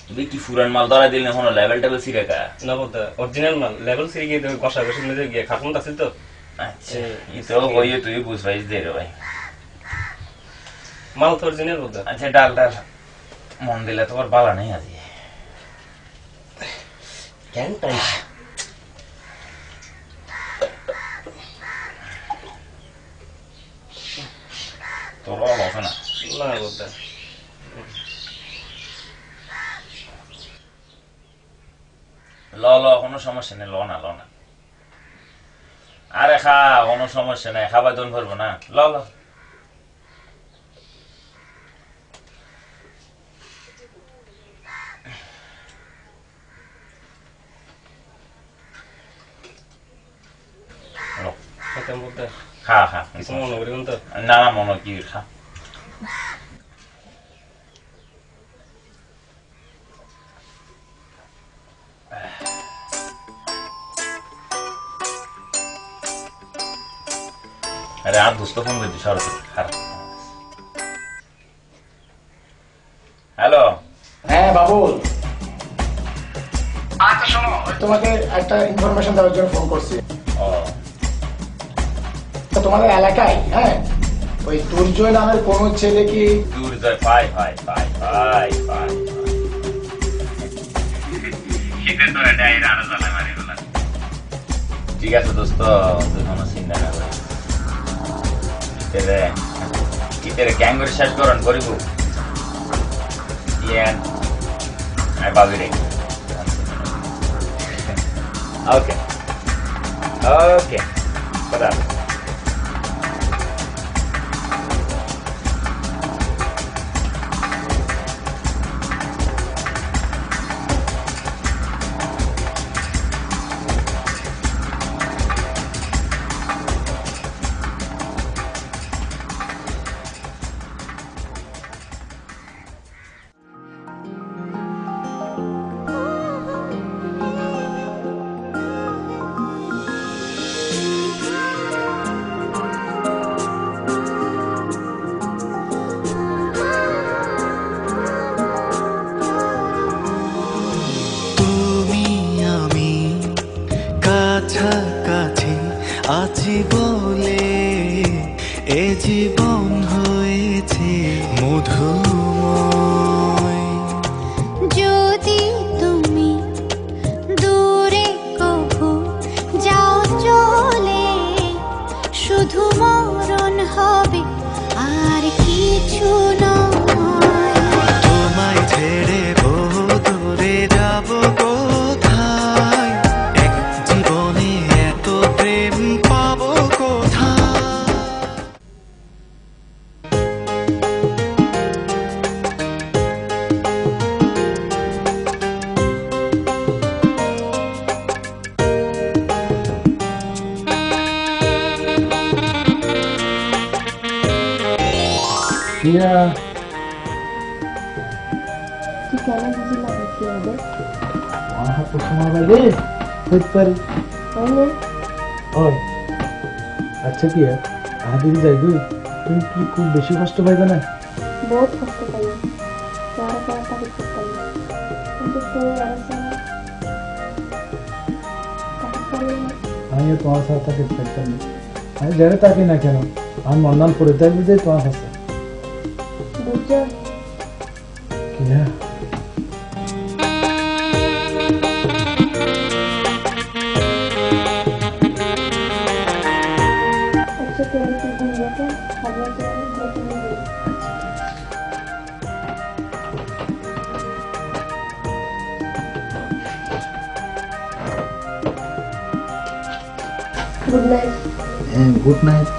তুই কি ফুরান মাল ধরা দিলে হলো লেভেল টেবিল সিরে কা না বলতে অরিজিনাল মাল লেভেল সিরে গিয়ে কষা কষি নিয়ে গিয়ে খাটুন আছে তো আচ্ছা ইতো কইয়ে তুই বুঝবাইস দে রে ভাই মাল তো অরিজিনাল বলতে আচ্ছা ডালটার মন দিলে তো আর বালা নেই আজি কেন তাই তোর বাবা আছে না না বলতে ল কোনো সমস্যা নেই ল না আরে খা কোনো সমস্যা নাই খাবার দন করবো না ল খা কিছু মনে করি তো না মনে কি খা अरे आप दोस्तों फोन कर दिशा হ্যালো হ্যাঁ বাবুল আচ্ছা শোনো তোমাকে একটা ইনফরমেশন দেওয়ার জন্য ফোন করছি তো তোমাদের এলাকায় হ্যাঁ ওই দুর্জয় নামের কোন ছেলে কি দুর্জয় পাই শীতের তো এটাই রানা জ্বালা মারি বলা ঠিক আছে দোস্ত তুই কোনো চিন্তা না করিস তেরে ক্যাঙ্গুরি শেষ করন করিব I বাবি রে ওকে কথা আছি বলে এ জীবন হয়েছে মধুময় যদি তুমি দূরে কভু যাও চলে শুধু মরণ হবে আর কিছু নয় তোমায় ছেড়ে বহু দূরে যাব কোথায় এক জীবনে এত প্রেম পাবো কোথায় আচ্ছা কি আদিন যাই তুমি কি খুব বেশি কষ্ট পাইবে না বহুত কষ্ট পাই যারা তারা তাকে পাই কিন্তু আমি তোমার সাথে তাকে পাইতাম না আমি জানি তাকে না কেন আমি মন্দান করে থাকবি যে তোমার কাছে বুঝছো কি Good night. Good night.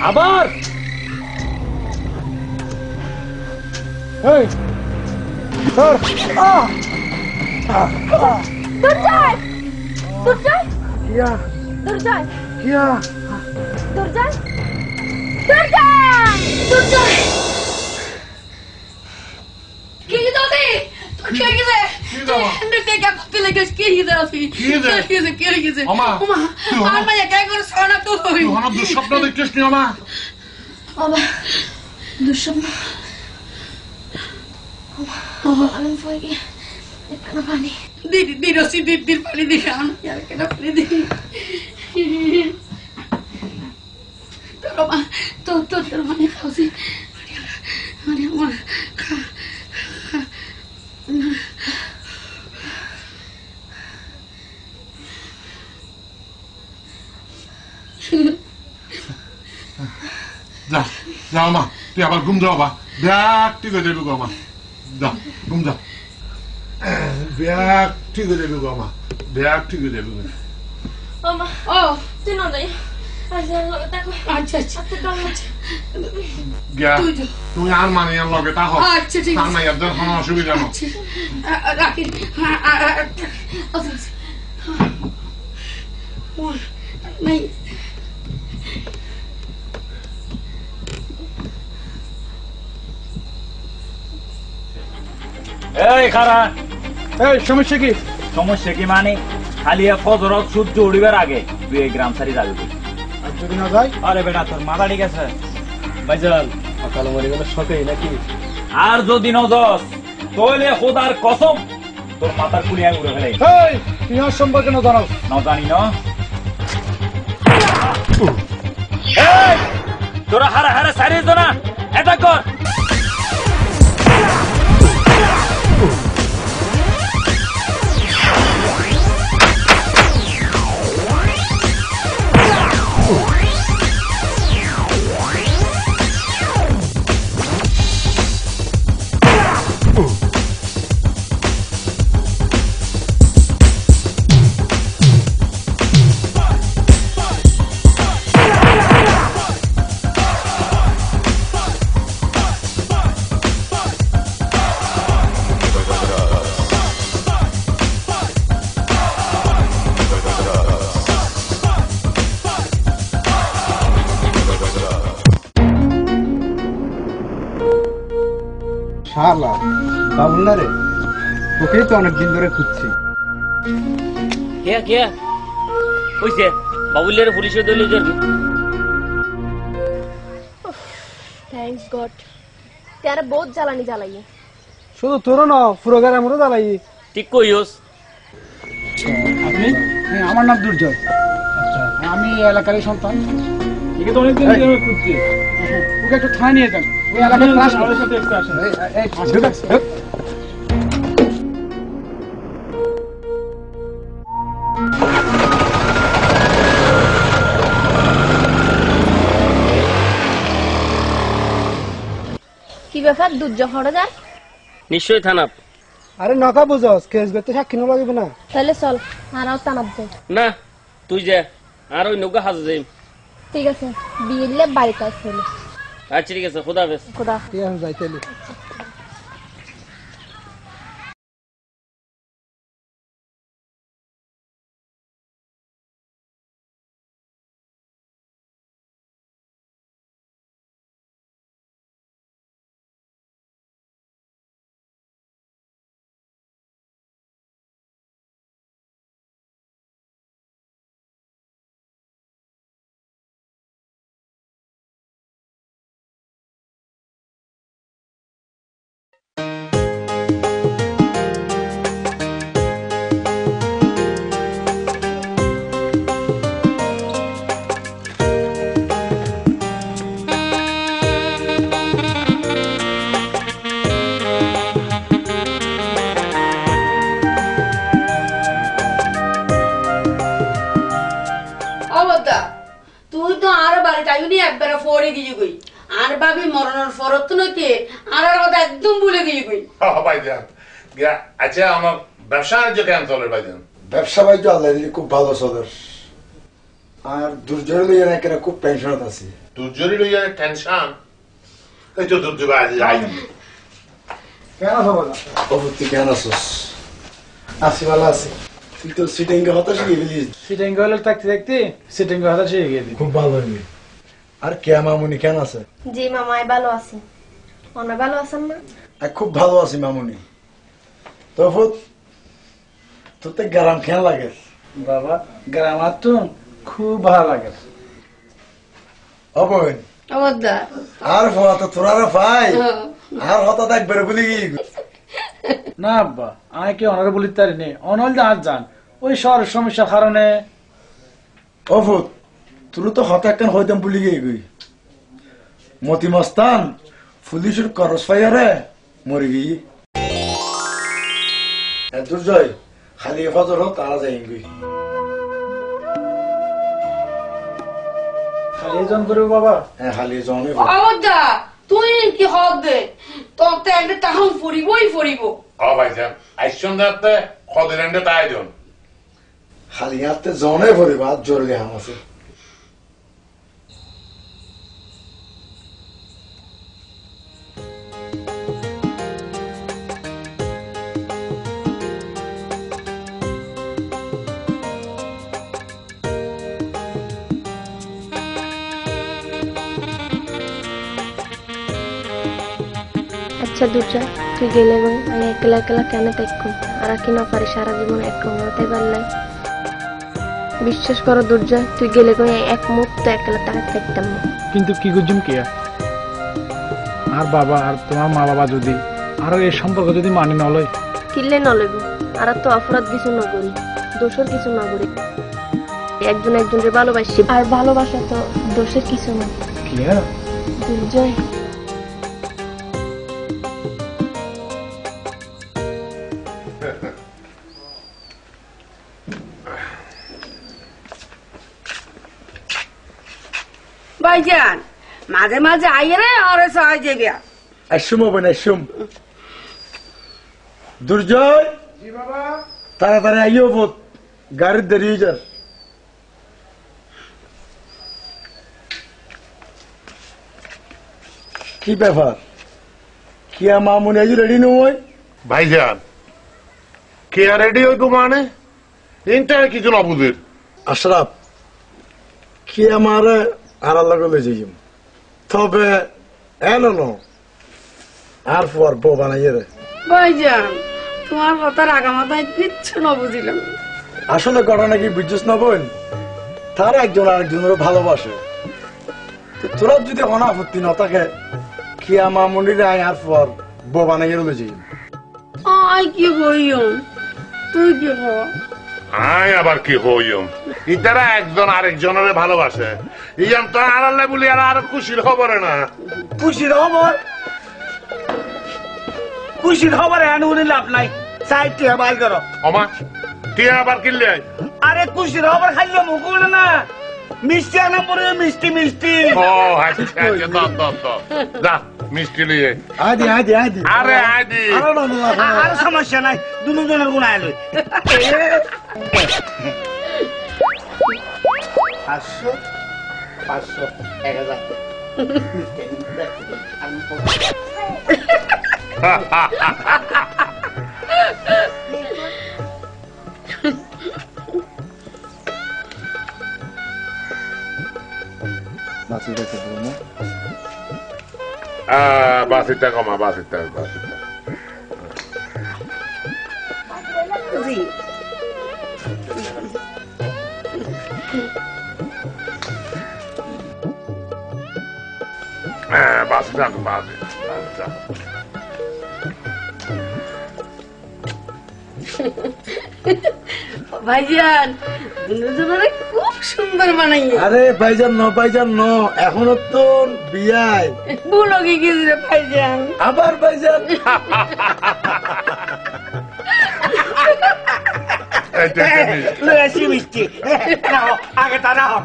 আবার এই ধর দুর্জয় দুর্জয় কিয়া দুর্জয় কিয়া দুর্জয় দুর্জয় দুর্জয় কি দোদে দুঃস্বপ্ন দেখছিস নি আমা? দুঃস্বপ্ন আমি পড়ে গিয়ে একখানা পানি দিদি পানি দিই কেন পানি দিই তোর মানে খাওয়াছি মানে আমার যা যা মা, তুই আবার ঘুম যাও বা ব্যাগ ঠিক হয়ে যাবি গো মা, যা ঘুম যা, ব্যাগ ঠিক হয়ে যাবি গো মা, ব্যাগ ঠিক হয়ে যাবি। ও তুই না যাই আচ্ছা তুমি আর মানে লগে তা হোক তার মাইয়ার কোনো অসুবিধা না। রাখি নাই এই খারা, এই সমস্যা কি? সমস্যা কি মানে খালি ফজরত সূর্য উঠিবার আগে তুই এই গ্রাম ছাড়ি যাবি। আর যদি না যাই? আরে বেটা তোর মাথা ঠিক আছে? ভাইজান সকালে মরে গেলে শখেই নাকি? আর যদি নজস তাহলে খোদার কসম তোর মাথার কুড়িয়া উড়ে ফেলে। এই তুই আর সম্পর্কে না জানাস? না জানি না। তোরা হারা হারা সারিয়ে না এটা কর। শালা বাবুল না রে, তোকেই তো অনেকদিন ধরে খুঁজছি। কে কইছে বাবুলের পুলিশে দলে যাবি? থ্যাঙ্কস গড তেরা বহুত জ্বালানি জ্বালাইয়ে। শুধু তোরও না, পুরো গ্রামেরও জ্বালাই। ঠিক কইস। আপনি? আমার নাম দুর্জয়। আচ্ছা, আমি এলাকারই সন্তান। একে তো অনেকদিন ধরে খুঁজছি। ওকে একটু থানায় নিয়ে যান, ওই এলাকায় ক্লাস করে। কি ব্যাপার দুর্যোগ হঠাৎ যায়? নিশ্চয়ই থানা। আরে নকা বুঝস, কেস করতে সাক্ষী না লাগবে না? তাহলে চল আরও তানাব যাই। না তুই যা, আর ওই নৌকা হাজে যাই। ঠিক আছে বিয়ে দিলে বাড়িতে আসবে। আচ্ছা ঠিক আছে, খোদা হাফেজ। খোদা ঠিক আছে, যাই তাহলে। তুই তো আর বাড়ি টাইনি একবারে ফোরে গিয়ে গই আর ভাবি মরণের ফরত নইতে আর কথা একদম ভুলে গিয়ে গই। ভাইজান আচ্ছা, আমার ব্যবসা বাণিজ্য কেমন চলে ভাইজান? ব্যবসা বাণিজ্য আল্লাহ দিলে খুব ভালো চলে। আর দুর্জয় লইয়া একেরা খুব টেনশনত আছে। দুর্জয় লইয়া টেনশন? এই তো দুর্জয় আই কেন খবর? তুই কেন আছিস? আছি, ভালো আছি। তুই তো সিটিং এ হতাশ গিয়ে ফেলিস। সিটিং হলে থাকতে থাকতে সিটিং হতাশ হয়ে গেলি। খুব ভালো হইনি। আর কে মামুনি কেন আছে? জি মামাই ভালো আছে। অনেক ভালো আছেন না? খুব ভালো আছি মামুনি। তো ফুত তোর তো গ্রাম খেয়াল লাগে বাবা গ্রাম আর তো খুব ভালো লাগে অবন অবদা আর ফোয়া তো তোরা ভাই আর হঠাৎ একবার বলি না আব্বা আমি কি অনারে বলিতে পারিনি অনল আর যান ওই শহরের সমস্যার কারণে অফুত তুই তো হঠাৎ একখান হইতাম বলি গই মতি মস্তান পুলিশের করস ফায়ারে মরি গই দুর্জয় খালি ফজর হোক তারা যাই গই খালি জন করবো বাবা হ্যাঁ খালি জনে অবদা তুই কি হদ দে তোর তো একটা তাহন ফুরিবই ফুরিব ভাইজান আইসন যাতে খদিরেন্ডে তাই জন খালি হাতে জনে ভরিবা জরুরি হাম আছে আচ্ছা দুর্জয় তুই গেলে এবং আমি একলা একলা কেন দেখুন আর কি না পারি সারা জীবন এক কমাতে পারলাই বিশ্বাস করো দুর্জয় তুই গেলে এক মুহূর্ত একলা তাকে দেখতাম না কিন্তু কি গুজুম কি আর বাবা আর তোমার মা বাবা যদি আর এই সম্পর্ক যদি মানি নলয় কিনলে নলইব আর তো অপরাধ কিছু না করি দোষের কিছু না করি একজন একজনের ভালোবাসি আর ভালোবাসা তো দোষের কিছু না কি দুর্জয় ভাইজান মাঝে মাঝে আইরে আর সহায় যাবে আসুম বোন আসুম দুর্জয় তাড়াতাড়ি আইও বোধ গাড়ির দেরি হয়ে যার কি ব্যাপার কি মামুনি আজ রেডি নয় ভাইজান কে রেডি হইব মানে ইন্টার কিছু না বুঝের আশরাফ কি আমার আর লগে যাইম তবে এলো আর পর বউ বানাইয়ে রে ভাইজান তোমার কথার আগামাতায় কিচ্ছু না বুঝিলাম আসলে ঘটনা কি বুঝছিস না বোন তারা একজন আরেকজনের ভালোবাসে তোরা যদি অনাপত্তি না থাকে কি আমার মন্দিরে আয় আর পর বউ বানাইয়ে রলে যাইম আই কি হইম তুই কি হো আয় আবার কি হইম ইতারা একজন আরেকজনের ভালোবাসে ইয়ান তো আড়ালে বলি আর খুশির খবরে না খুশির খবর এনে লাভ নাই সাইড টিয়া বাইর করো অমা টিয়া আবার কিনলে আরে খুশির খবর খাইলে মুখ না মিষ্টি আনা পরে মিষ্টি মিষ্টি ও আচ্ছা যা মিষ্টি লিয়ে আদি আদি আদি আরে আদি আর সমস্যা নাই দুজনের গুণ আইলো 500 1000 বাসিটা কমা বাসিটা জি বাসিটা বাসিটা ভাইজান দুজনে খুব সুন্দর বানাই আরে ভাইজান ন এখনো তো বিয়ায় ভুল হয়ে গেছে রে ভাইজান আবার ভাইজান মিষ্টি আগে দাঁড়াও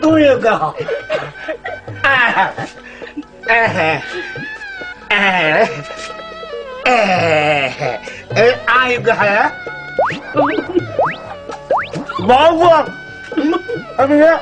তুমিও গাও ai gà hả bỏ qua anh nhé